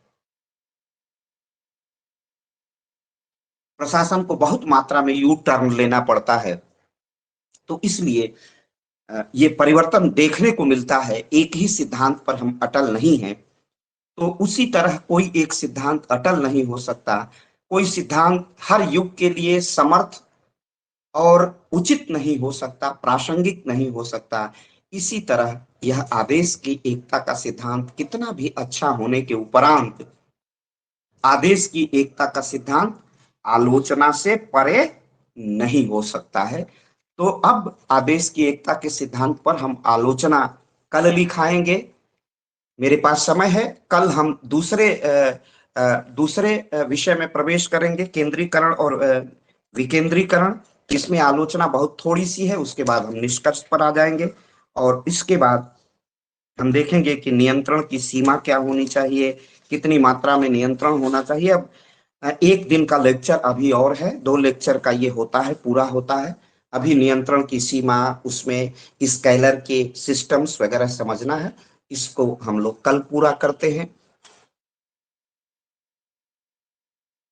प्रशासन को बहुत मात्रा में यू टर्न लेना पड़ता है, तो इसलिए ये परिवर्तन देखने को मिलता है। एक ही सिद्धांत पर हम अटल नहीं हैं, तो उसी तरह कोई एक सिद्धांत अटल नहीं हो सकता। कोई सिद्धांत हर युग के लिए समर्थ और उचित नहीं हो सकता, प्रासंगिक नहीं हो सकता। इसी तरह यह आदेश की एकता का सिद्धांत कितना भी अच्छा होने के उपरांत, आदेश की एकता का सिद्धांत आलोचना से परे नहीं हो सकता है। तो अब आदेश की एकता के सिद्धांत पर हम आलोचना कल लिखाएंगे। मेरे पास समय है। कल हम दूसरे विषय में प्रवेश करेंगे, केंद्रीकरण और विकेंद्रीकरण। इसमें आलोचना बहुत थोड़ी सी है, उसके बाद हम निष्कर्ष पर आ जाएंगे और इसके बाद हम देखेंगे कि नियंत्रण की सीमा क्या होनी चाहिए, कितनी मात्रा में नियंत्रण होना चाहिए। अब एक दिन का लेक्चर अभी और है, 2 लेक्चर का ये होता है, पूरा होता है। अभी नियंत्रण की सीमा, उसमें स्केलर के सिस्टम्स वगैरह समझना है, इसको हम लोग कल पूरा करते हैं।